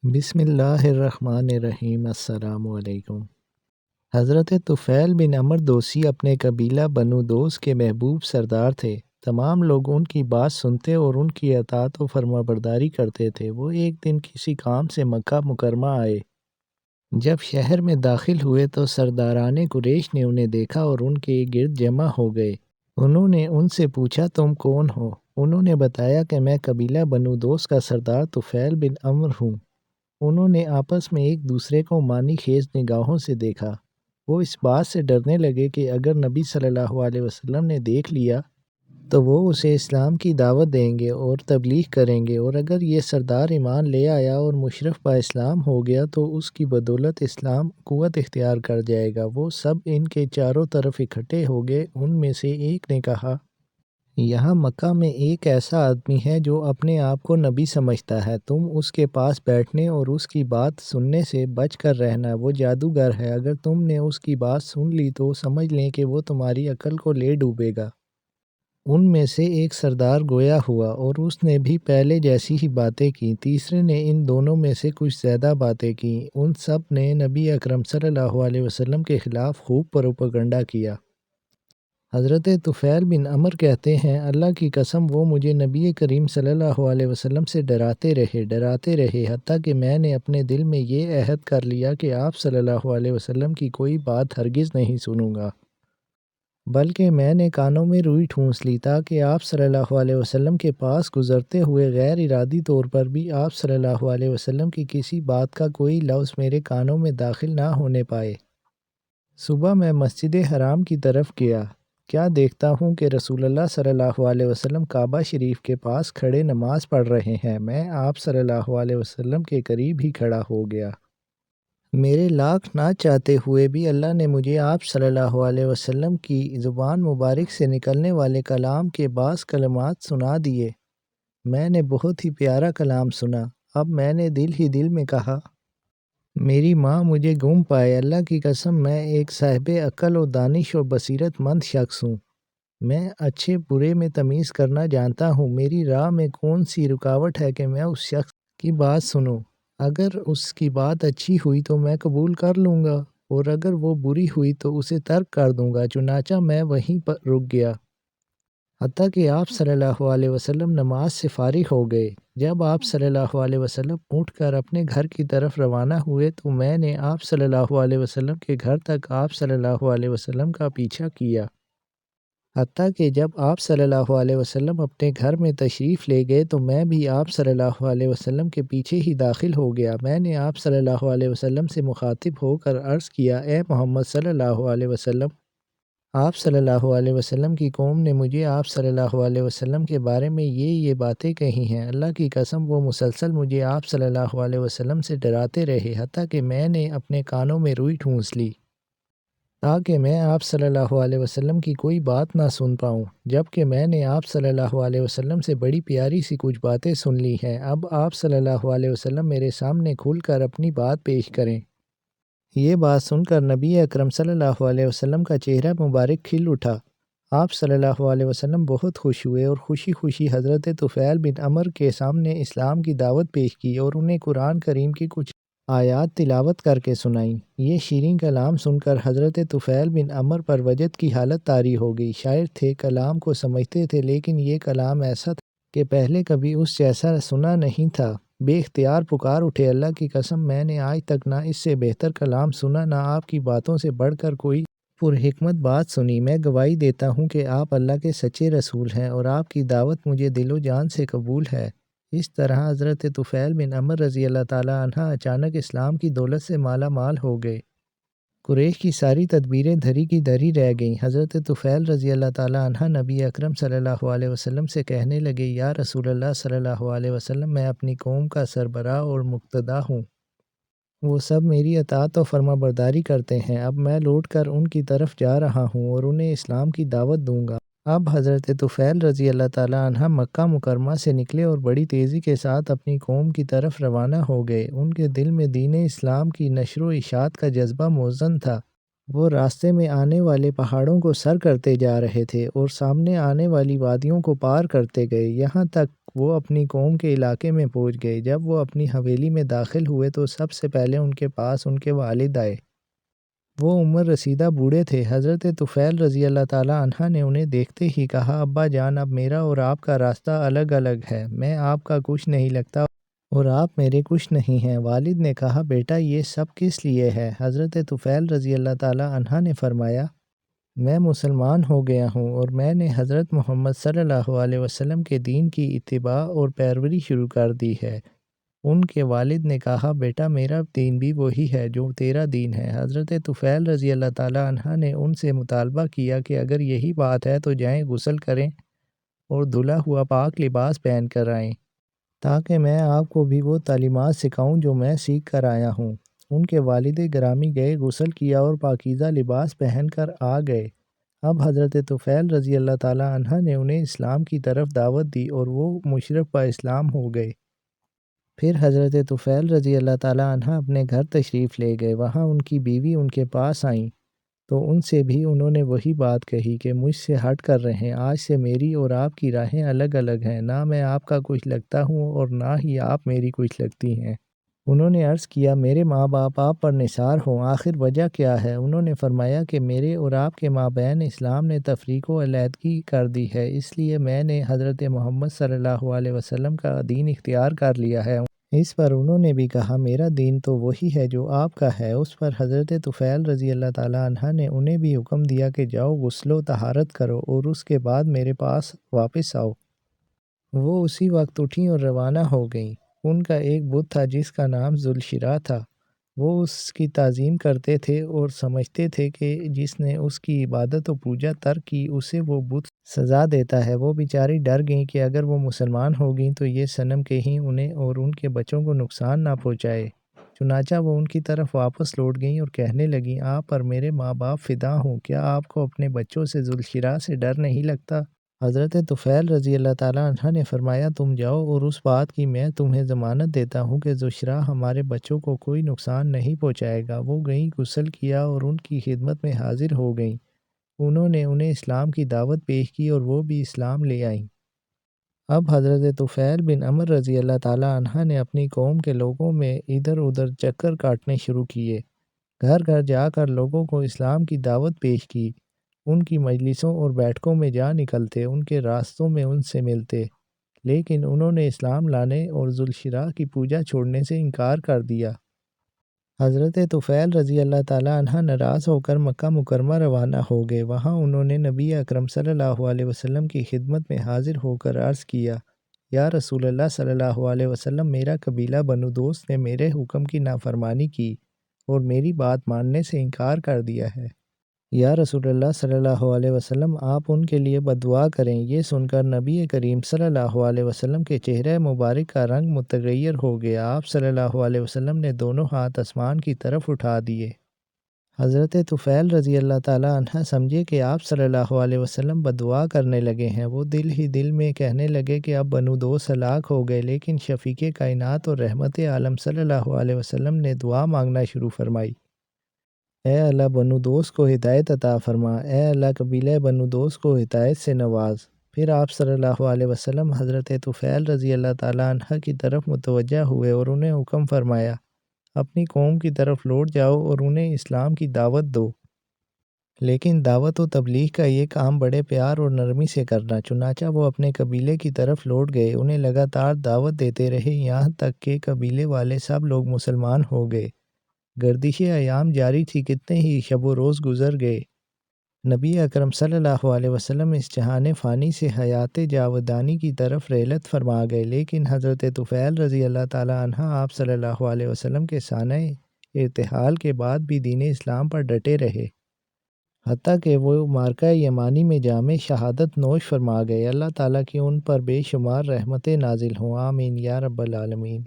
بسم اللہ الرحمن الرحیم۔ السلام علیکم۔ حضرت طفیل بن عمر دوسی اپنے قبیلہ بنو دوس کے محبوب سردار تھے۔ تمام لوگ ان کی بات سنتے اور ان کی اطاعت و فرما برداری کرتے تھے۔ وہ ایک دن کسی کام سے مکہ مکرمہ آئے۔ جب شہر میں داخل ہوئے تو سرداران قریش نے انہیں دیکھا اور ان کے گرد جمع ہو گئے۔ انہوں نے ان سے پوچھا، تم کون ہو؟ انہوں نے بتایا کہ میں قبیلہ بنو دوس کا سردار طفیل بن عمر ہوں۔ انہوں نے آپس میں ایک دوسرے کو معنی خیز نگاہوں سے دیکھا۔ وہ اس بات سے ڈرنے لگے کہ اگر نبی صلی اللہ علیہ وسلم نے دیکھ لیا تو وہ اسے اسلام کی دعوت دیں گے اور تبلیغ کریں گے، اور اگر یہ سردار ایمان لے آیا اور مشرف با اسلام ہو گیا تو اس کی بدولت اسلام قوت اختیار کر جائے گا۔ وہ سب ان کے چاروں طرف اکٹھے ہو گئے۔ ان میں سے ایک نے کہا، یہاں مکہ میں ایک ایسا آدمی ہے جو اپنے آپ کو نبی سمجھتا ہے، تم اس کے پاس بیٹھنے اور اس کی بات سننے سے بچ کر رہنا۔ وہ جادوگر ہے، اگر تم نے اس کی بات سن لی تو سمجھ لیں کہ وہ تمہاری عقل کو لے ڈوبے گا۔ ان میں سے ایک سردار گویا ہوا اور اس نے بھی پہلے جیسی ہی باتیں کی۔ تیسرے نے ان دونوں میں سے کچھ زیادہ باتیں کی۔ ان سب نے نبی اکرم صلی اللہ علیہ وسلم کے خلاف خوب پروپیگنڈا کیا۔ حضرت طفیل بن عمر کہتے ہیں، اللہ کی قسم وہ مجھے نبی کریم صلی اللہ علیہ وسلم سے ڈراتے رہے حتیٰ کہ میں نے اپنے دل میں یہ عہد کر لیا کہ آپ صلی اللہ علیہ وسلم کی کوئی بات ہرگز نہیں سنوں گا، بلکہ میں نے کانوں میں روئی ٹھونس لی تاکہ آپ صلی اللہ علیہ وسلم کے پاس گزرتے ہوئے غیر ارادی طور پر بھی آپ صلی اللہ علیہ وسلم کی کسی بات کا کوئی لفظ میرے کانوں میں داخل نہ ہونے پائے۔ صبح میں مسجد حرام کی طرف گیا، کیا دیکھتا ہوں کہ رسول اللہ صلی اللہ علیہ وسلم کعبہ شریف کے پاس کھڑے نماز پڑھ رہے ہیں۔ میں آپ صلی اللہ علیہ وسلم کے قریب ہی کھڑا ہو گیا۔ میرے لاکھ نہ چاہتے ہوئے بھی اللہ نے مجھے آپ صلی اللہ علیہ وسلم کی زبان مبارک سے نکلنے والے کلام کے بعض کلمات سنا دیے۔ میں نے بہت ہی پیارا کلام سنا۔ اب میں نے دل ہی دل میں کہا، میری ماں مجھے گم پائے، اللہ کی قسم میں ایک صاحب عقل و دانش و بصیرت مند شخص ہوں۔ میں اچھے برے میں تمیز کرنا جانتا ہوں۔ میری راہ میں کون سی رکاوٹ ہے کہ میں اس شخص کی بات سنوں؟ اگر اس کی بات اچھی ہوئی تو میں قبول کر لوں گا، اور اگر وہ بری ہوئی تو اسے ترک کر دوں گا۔ چنانچہ میں وہیں پر رک گیا حتیٰ کہ آپ صلی اللہ علیہ وسلم نماز سے فارغ ہو گئے۔ جب آپ صلی اللہ علیہ وسلم اٹھ کر اپنے گھر کی طرف روانہ ہوئے تو میں نے آپ صلی اللہ علیہ وسلم کے گھر تک آپ صلی اللہ علیہ وسلم کا پیچھا کیا، حتیٰ کہ جب آپ صلی اللہ علیہ وسلم اپنے گھر میں تشریف لے گئے تو میں بھی آپ صلی اللہ علیہ وسلم کے پیچھے ہی داخل ہو گیا۔ میں نے آپ صلی اللہ علیہ وسلم سے مخاطب ہو کر عرض کیا، اے محمد صلی اللہ علیہ وسلم، آپ صلی اللہ علیہ وسلم کی قوم نے مجھے آپ صلی اللہ علیہ وسلم کے بارے میں یہ باتیں کہی ہیں۔ اللہ کی قسم وہ مسلسل مجھے آپ صلی اللہ علیہ وسلم سے ڈراتے رہے حتیٰ کہ میں نے اپنے کانوں میں روئی ٹھونس لی تاکہ میں آپ صلی اللہ علیہ وسلم کی کوئی بات نہ سن پاؤں، جبکہ میں نے آپ صلی اللہ علیہ وسلم سے بڑی پیاری سی کچھ باتیں سن لی ہیں۔ اب آپ صلی اللہ علیہ وسلم میرے سامنے کھل کر اپنی بات پیش کریں۔ یہ بات سن کر نبی اکرم صلی اللہ علیہ وسلم کا چہرہ مبارک کھل اٹھا۔ آپ صلی اللہ علیہ وسلم بہت خوش ہوئے اور خوشی خوشی حضرت طفیل بن عمر کے سامنے اسلام کی دعوت پیش کی اور انہیں قرآن کریم کی کچھ آیات تلاوت کر کے سنائیں۔ یہ شیریں کلام سن کر حضرت طفیل بن عمر پر وجد کی حالت طاری ہو گئی۔ شاعر تھے، کلام کو سمجھتے تھے، لیکن یہ کلام ایسا تھا کہ پہلے کبھی اس جیسا سنا نہیں تھا۔ بے اختیار پکار اٹھے، اللہ کی قسم میں نے آج تک نہ اس سے بہتر کلام سنا، نہ آپ کی باتوں سے بڑھ کر کوئی پرحکمت بات سنی۔ میں گواہی دیتا ہوں کہ آپ اللہ کے سچے رسول ہیں اور آپ کی دعوت مجھے دل و جان سے قبول ہے۔ اس طرح حضرت طفیل بن عمر رضی اللہ تعالیٰ عنہ اچانک اسلام کی دولت سے مالا مال ہو گئے۔ قریش کی ساری تدبیریں دھری کی دھری رہ گئیں۔ حضرت طفیل رضی اللہ تعالیٰ عنہ نبی اکرم صلی اللہ علیہ وسلم سے کہنے لگے، یا رسول اللہ صلی اللہ علیہ وسلم، میں اپنی قوم کا سربراہ اور مقتدا ہوں۔ وہ سب میری اطاعت و فرما برداری کرتے ہیں۔ اب میں لوٹ کر ان کی طرف جا رہا ہوں اور انہیں اسلام کی دعوت دوں گا۔ اب حضرت طفیل رضی اللہ تعالیٰ عنہ مکہ مکرمہ سے نکلے اور بڑی تیزی کے ساتھ اپنی قوم کی طرف روانہ ہو گئے۔ ان کے دل میں دین اسلام کی نشر و اشاعت کا جذبہ موزن تھا۔ وہ راستے میں آنے والے پہاڑوں کو سر کرتے جا رہے تھے اور سامنے آنے والی وادیوں کو پار کرتے گئے، یہاں تک وہ اپنی قوم کے علاقے میں پہنچ گئے۔ جب وہ اپنی حویلی میں داخل ہوئے تو سب سے پہلے ان کے پاس ان کے والد آئے۔ وہ عمر رسیدہ بوڑھے تھے۔ حضرت طفیل رضی اللہ تعالیٰ عنہ نے انہیں دیکھتے ہی کہا، ابا جان، اب میرا اور آپ کا راستہ الگ الگ ہے، میں آپ کا کچھ نہیں لگتا اور آپ میرے کچھ نہیں ہیں۔ والد نے کہا، بیٹا یہ سب کس لیے ہے؟ حضرت طفیل رضی اللہ تعالیٰ عنہ نے فرمایا، میں مسلمان ہو گیا ہوں اور میں نے حضرت محمد صلی اللہ علیہ وسلم کے دین کی اتباع اور پیروی شروع کر دی ہے۔ ان کے والد نے کہا، بیٹا میرا دین بھی وہی ہے جو تیرا دین ہے۔ حضرت طفیل رضی اللہ تعالیٰ عنہ نے ان سے مطالبہ کیا کہ اگر یہی بات ہے تو جائیں غسل کریں اور دھلا ہوا پاک لباس پہن کر آئیں، تاکہ میں آپ کو بھی وہ تعلیمات سکھاؤں جو میں سیکھ کر آیا ہوں۔ ان کے والد گرامی گئے، غسل کیا اور پاکیزہ لباس پہن کر آ گئے۔ اب حضرت طفیل رضی اللہ تعالیٰ عنہ نے انہیں اسلام کی طرف دعوت دی اور وہ مشرف با اسلام ہو گئے۔ پھر حضرت طفیل رضی اللہ تعالیٰ عنہ اپنے گھر تشریف لے گئے۔ وہاں ان کی بیوی ان کے پاس آئیں تو ان سے بھی انہوں نے وہی بات کہی کہ مجھ سے ہٹ کر رہیں، آج سے میری اور آپ کی راہیں الگ الگ ہیں، نہ میں آپ کا کچھ لگتا ہوں اور نہ ہی آپ میری کچھ لگتی ہیں۔ انہوں نے عرض کیا، میرے ماں باپ آپ پر نثار ہوں، آخر وجہ کیا ہے؟ انہوں نے فرمایا کہ میرے اور آپ کے مابین اسلام نے تفریق و علیحدگی کر دی ہے، اس لیے میں نے حضرت محمد صلی اللہ علیہ وسلم کا دین اختیار کر لیا ہے۔ اس پر انہوں نے بھی کہا، میرا دین تو وہی ہے جو آپ کا ہے۔ اس پر حضرت طفیل رضی اللہ تعالیٰ عنہ نے انہیں بھی حکم دیا کہ جاؤ غسل و طہارت کرو اور اس کے بعد میرے پاس واپس آؤ۔ وہ اسی وقت اٹھیں اور روانہ ہو گئیں۔ ان کا ایک بت تھا جس کا نام ذوالشراء تھا۔ وہ اس کی تعظیم کرتے تھے اور سمجھتے تھے کہ جس نے اس کی عبادت و پوجا ترک کی اسے وہ بت سزا دیتا ہے۔ وہ بیچاری ڈر گئیں کہ اگر وہ مسلمان ہو گئیں تو یہ صنم کہیں انہیں اور ان کے بچوں کو نقصان نہ پہنچائے۔ چنانچہ وہ ان کی طرف واپس لوٹ گئیں اور کہنے لگیں، آپ پر میرے ماں باپ فدا ہوں، کیا آپ کو اپنے بچوں سے ذوالشراء سے ڈر نہیں لگتا؟ حضرت طفیل رضی اللہ تعالیٰ عنہ نے فرمایا، تم جاؤ اور اس بات کی میں تمہیں ضمانت دیتا ہوں کہ ذوالشراء ہمارے بچوں کو کوئی نقصان نہیں پہنچائے گا۔ وہ گئیں، غسل کیا اور ان کی خدمت میں حاضر ہو گئیں۔ انہوں نے انہیں اسلام کی دعوت پیش کی اور وہ بھی اسلام لے آئیں۔ اب حضرت طفیل بن عمر رضی اللہ تعالیٰ عنہ نے اپنی قوم کے لوگوں میں ادھر ادھر چکر کاٹنے شروع کیے، گھر گھر جا کر لوگوں کو اسلام کی دعوت پیش کی، ان کی مجلسوں اور بیٹھکوں میں جا نکلتے، ان کے راستوں میں ان سے ملتے، لیکن انہوں نے اسلام لانے اور ذوالشراء کی پوجا چھوڑنے سے انکار کر دیا۔ حضرت طفیل رضی اللہ تعالیٰ عنہ ناراض ہو کر مکہ مکرمہ روانہ ہو گئے۔ وہاں انہوں نے نبی اکرم صلی اللہ علیہ وسلم کی خدمت میں حاضر ہو کر عرض کیا، یا رسول اللہ صلی اللہ علیہ وسلم، میرا قبیلہ بنو دوست نے میرے حکم کی نافرمانی کی اور میری بات ماننے سے انکار کر دیا ہے۔ یا رسول اللہ صلی اللہ علیہ وسلم، آپ ان کے لیے بددعا کریں۔ یہ سن کر نبی کریم صلی اللہ علیہ وسلم کے چہرہ مبارک کا رنگ متغیر ہو گیا۔ آپ صلی اللہ علیہ وسلم نے دونوں ہاتھ آسمان کی طرف اٹھا دیے۔ حضرت طفیل رضی اللہ تعالیٰ عنہ سمجھے کہ آپ صلی اللہ علیہ وسلم بددعا کرنے لگے ہیں۔ وہ دل ہی دل میں کہنے لگے کہ اب بنو دوست ہلاک ہو گئے، لیکن شفیق کائنات اور رحمت عالم صلی اللہ علیہ وسلم نے دعا مانگنا شروع فرمائی، اے اللہ بنو دوست کو ہدایت عطا فرما، اے اللہ قبیلہ بنو دوست کو ہدایت سے نواز۔ پھر آپ صلی اللہ علیہ وسلم حضرت طفیل رضی اللہ تعالیٰ عنہ کی طرف متوجہ ہوئے اور انہیں حکم فرمایا، اپنی قوم کی طرف لوٹ جاؤ اور انہیں اسلام کی دعوت دو، لیکن دعوت و تبلیغ کا یہ کام بڑے پیار اور نرمی سے کرنا۔ چنانچہ وہ اپنے قبیلے کی طرف لوٹ گئے، انہیں لگاتار دعوت دیتے رہے، یہاں تک کہ قبیلے والے سب لوگ مسلمان ہو گئے۔ گردش ایام جاری تھی، کتنے ہی شب و روز گزر گئے۔ نبی اکرم صلی اللہ علیہ وسلم اس جہان فانی سے حیات جاودانی کی طرف رحلت فرما گئے، لیکن حضرت طفیل رضی اللہ تعالیٰ عنہ آپ صلی اللہ علیہ وسلم کے سانح ارتحال کے بعد بھی دین اسلام پر ڈٹے رہے، حتیٰ کہ وہ معرکہ یمانی میں جامِ شہادت نوش فرما گئے۔ اللہ تعالیٰ کی ان پر بے شمار رحمتیں نازل ہوں، آمین یا رب العالمین۔